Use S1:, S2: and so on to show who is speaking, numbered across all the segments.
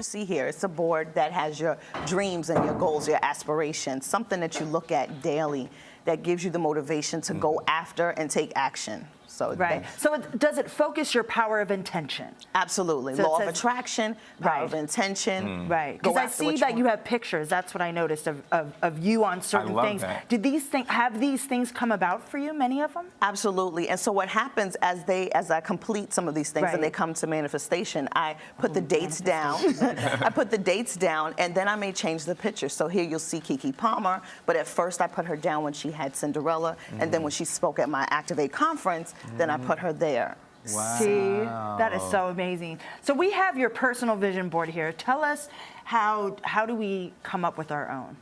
S1: see here, it's a board that has your dreams and your goals, your aspirations, something that you look at daily that gives you the motivation to go after and take action. So
S2: right. So does it focus your power of intention?
S1: Absolutely.
S2: So
S1: Law of attraction, power of
S2: right.
S1: intention.
S2: Right. Because I see that you have pictures. That's what I noticed of you on certain things.
S3: That.
S2: Did these things have these things come about for you? Many of them?
S1: Absolutely. And so what happens as I complete some of these things and they come to manifestation, I put the dates down. I put the dates down, and then I may change the picture. So here you'll see Keke Palmer, but at first I put her down when she had Cinderella, and then when she spoke at my Activate conference, then I put her there.
S3: Wow.
S2: See, that is so amazing. So we have your personal vision board here. Tell us how do we come up with our own?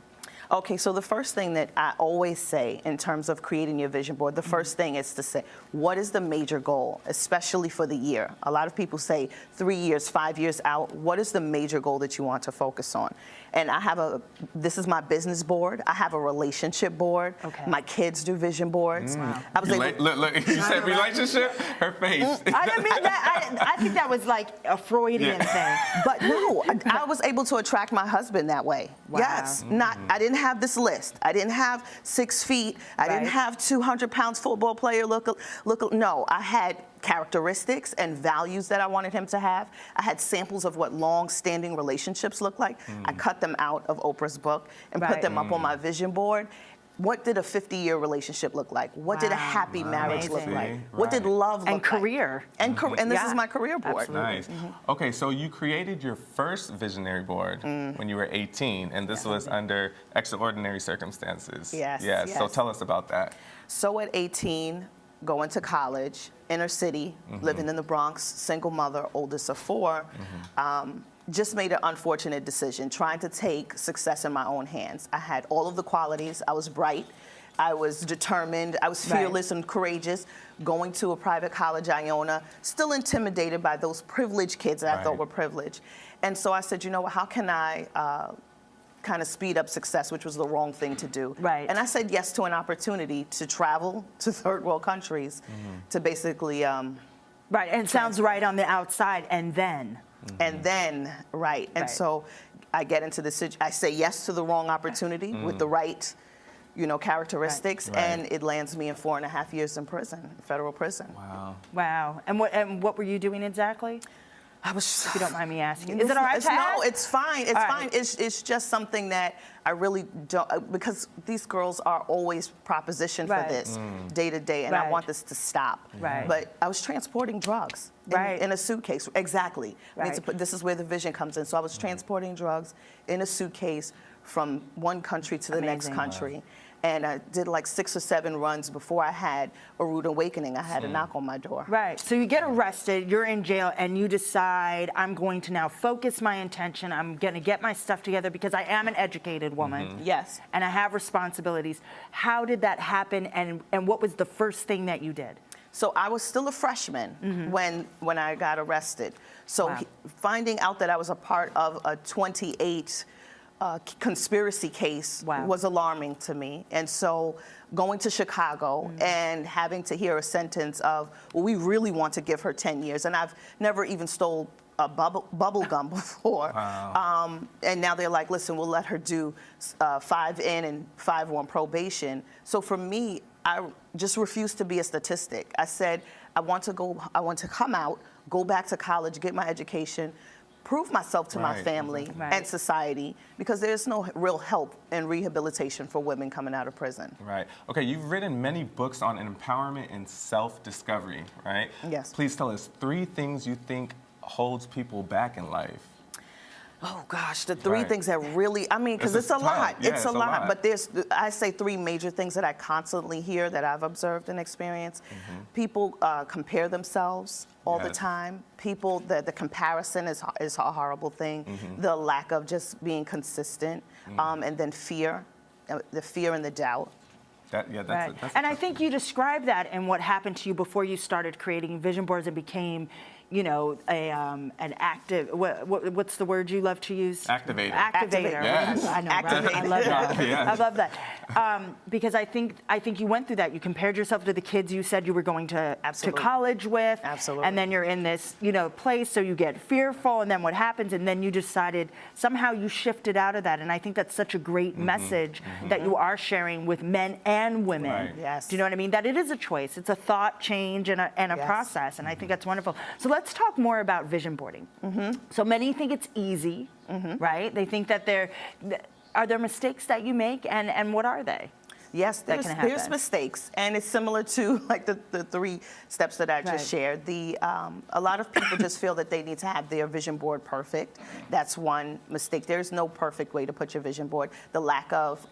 S1: Okay, so the first thing that I always say in terms of creating your vision board, the first thing is to say, what is the major goal, especially for the year? A lot of people say 3 years, 5 years out. What is the major goal that you want to focus on? And this is my business board. I have a relationship board.
S2: Okay.
S1: My kids do vision boards.
S2: Wow.
S1: I was
S3: look, you said relationship? Her face.
S2: I didn't mean that. I think that was like a Freudian thing.
S1: But no, I was able to attract my husband that way.
S2: Wow.
S1: Yes. I didn't have this list. I didn't have 6 feet. I didn't have 200 pounds football player look. No, I had characteristics and values that I wanted him to have. I had samples of what long-standing relationships look like. I cut them out of Oprah's book and put them up on my vision board. What did a 50-year relationship look like? What did a happy marriage look like? What did love look like?
S2: Career.
S1: And this is my career board.
S2: Absolutely.
S3: Nice. Okay, so you created your first visionary board when you were 18, and this was under extraordinary circumstances.
S1: Yes.
S3: So tell us about that.
S1: So at 18, going to college, inner city, living in the Bronx, single mother, oldest of 4, just made an unfortunate decision, trying to take success in my own hands. I had all of the qualities. I was bright. I was determined. I was fearless and courageous. Going to a private college, Iona, still intimidated by those privileged kids that I thought were privileged. And so I said, you know what, how can I kind of speed up success, which was the wrong thing to do.
S2: Right.
S1: And I said yes to an opportunity to travel to third world countries to basically
S2: right, and it sounds right on the outside, and then.
S1: And then, and so I get into I say yes to the wrong opportunity with the right, characteristics, and it lands me in 4.5 years in prison, federal prison.
S3: Wow.
S2: Wow. And what were you doing exactly?
S1: I was.
S2: If you don't mind me asking, is it all right to ask?
S1: No, it's fine. It's fine. It's just something that I really don't, because these girls are always propositioned for this day to day, and I want this to stop.
S2: Right.
S1: But I was transporting drugs in a suitcase. Exactly.
S2: Right.
S1: This is where the vision comes in. So I was transporting drugs in a suitcase from one country to the next country. Wow. And I did like 6 or 7 runs before I had a rude awakening. I had a knock on my door.
S2: Right. So you get arrested, you're in jail, and you decide, I'm going to now focus my intention. I'm going to get my stuff together because I am an educated woman.
S1: Yes.
S2: And I have responsibilities. How did that happen, and what was the first thing that you did?
S1: So I was still a freshman when I got arrested. So finding out that I was a part of a 28 conspiracy case was alarming to me. And so going to Chicago and having to hear a sentence of, well, we really want to give her 10 years. And I've never even stole a bubble gum before.
S3: Wow.
S1: And now they're like, listen, we'll let her do 5 in and 5 on probation. So for me, I just refused to be a statistic. I said, I want to come out, go back to college, get my education, prove myself to my family and society, because there's no real help and rehabilitation for women coming out of prison.
S3: Right. Okay, you've written many books on empowerment and self-discovery, right?
S1: Yes.
S3: Please tell us 3 things you think holds people back in life.
S1: Oh gosh, the 3 things that really, because it's a lot.
S3: Yeah,
S1: it's a lot. But I say 3 major things that I constantly hear that I've observed and experienced. People compare themselves all the time. People, the comparison is a horrible thing. The lack of just being consistent, and then fear, the fear and the doubt.
S2: And I think you described that in what happened to you before you started creating vision boards and became, you know, an active, what's the word you love to use?
S3: Activator.
S2: Activator.
S3: Yes.
S2: I know, right?
S1: Activator.
S2: I love that.
S3: Yes.
S2: I love that. Because I think you went through that. You compared yourself to the kids you said you were going to
S1: Absolutely.
S2: college with.
S1: Absolutely.
S2: And then you're in this, you know, place, so you get fearful, and then what happens? And then you decided, somehow you shifted out of that. And I think that's such a great message that you are sharing with men and women.
S3: Right.
S1: Yes.
S2: Do you know what I mean? That it is a choice. It's a thought change and a
S1: Yes.
S2: process. And I think that's wonderful. So let's talk more about vision boarding. So many think it's easy, right? They think that are there mistakes that you make, and what are they?
S1: Yes,
S2: that can
S1: there's
S2: happen.
S1: mistakes, and it's similar to like the 3 steps that I just
S2: Right.
S1: shared. A lot of people just feel that they need to have their vision board perfect. That's one mistake. There's no perfect way to put your vision board. The lack of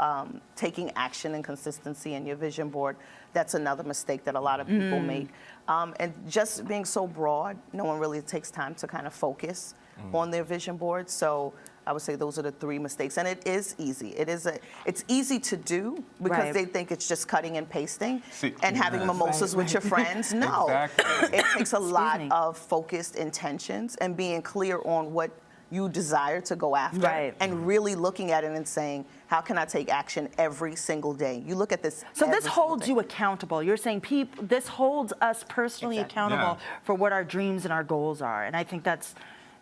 S1: taking action and consistency in your vision board, that's another mistake that a lot of people make. And just being so broad, no one really takes time to kind of focus on their vision board. So I would say those are the 3 mistakes, and it is easy. It's easy to do because
S2: Right.
S1: they think it's just cutting and pasting
S3: See,
S1: and having
S3: yes.
S1: mimosas with your friends. No,
S3: Exactly.
S1: it takes a lot
S2: me.
S1: of focused intentions and being clear on what you desire to go after,
S2: Right.
S1: and really looking at it and saying, how can I take action every single day? You look at this.
S2: So
S1: every
S2: this
S1: single
S2: holds
S1: day.
S2: you accountable. You're saying this holds us personally
S1: Exactly.
S2: accountable
S3: Yeah.
S2: for what our dreams and our goals are. And I think that's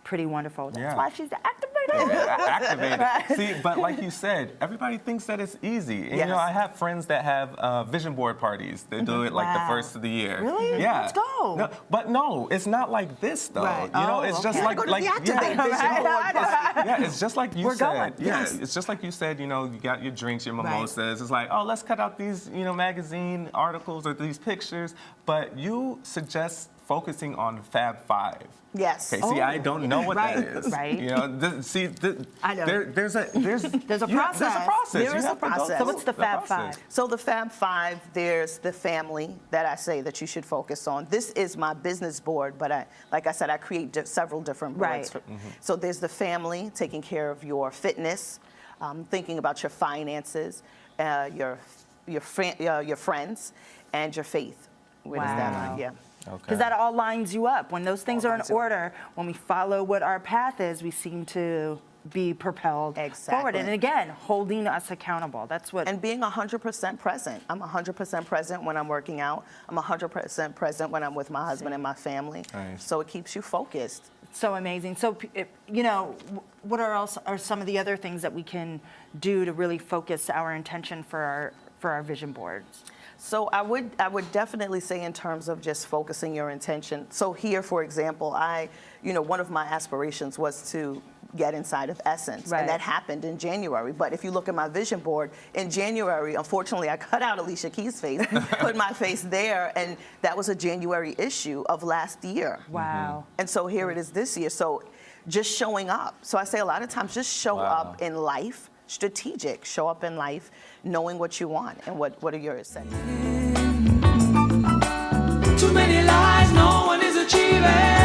S2: pretty wonderful. That's
S3: Yeah.
S2: why she's the activator.
S3: Activated. See, but like you said, everybody thinks that it's easy. And, you know,
S1: Yes.
S3: I have friends that have vision board parties. They do it like
S2: Wow.
S3: the first of the year.
S2: Really?
S3: Yeah.
S2: Let's go.
S3: No, but no, it's not like this though.
S2: Right.
S3: You know,
S2: Oh,
S3: it's just
S2: okay.
S3: like
S1: Go to the Activate
S3: yeah.
S1: vision board party.
S3: Yeah, it's just like you
S2: We're
S3: said.
S2: going.
S3: Yeah,
S1: Yes.
S3: it's just like you said. You know, you got your drinks, your
S2: Right.
S3: mimosas. It's like, oh, let's cut out these, you know, magazine articles or these pictures. But you suggest focusing on Fab 5.
S1: Yes.
S3: Okay, see, I don't know what
S2: Right,
S3: that is.
S2: right.
S3: You know,
S2: I know.
S3: there's a
S2: There's a
S3: you have- There's a
S2: process.
S3: process.
S1: There
S3: You
S1: is a
S3: have to go
S1: process.
S3: through
S1: So
S2: what's the Fab
S3: process.
S2: Five?
S1: So the Fab 5, there's the family that I say that you should focus on. This is my business board, but like I said, I create several different boards.
S2: Right.
S1: So there's the family, taking care of your fitness, thinking about your finances, your friends, and your faith. Where does that
S2: Wow.
S1: line? Yeah.
S3: Okay.
S2: Because that all lines you up. When those things
S1: All
S2: are in
S1: lines you up.
S2: order, when we follow what our path is, we seem to be propelled forward.
S1: Exactly.
S2: And again, holding us accountable. That's what.
S1: And being 100% present. I'm 100% present when I'm working out. I'm 100% present when I'm with my husband and my family.
S3: Nice.
S1: So it keeps you focused.
S2: So amazing. So, you know, what are some of the other things that we can do to really focus our intention for our vision boards?
S1: So I would definitely say in terms of just focusing your intention. So here, for example, one of my aspirations was to get inside of Essence,
S2: Right.
S1: and that happened in January. But if you look at my vision board, in January, unfortunately, I cut out Alicia Keys' face, put my face there, and that was a January issue of last year.
S2: Wow.
S1: And so here it is this year. So just showing up. So I say a lot of times, just show
S3: Wow.
S1: up in life, strategic, show up in life, knowing what you want and what are yours.
S4: Too many lies, no one is achieving.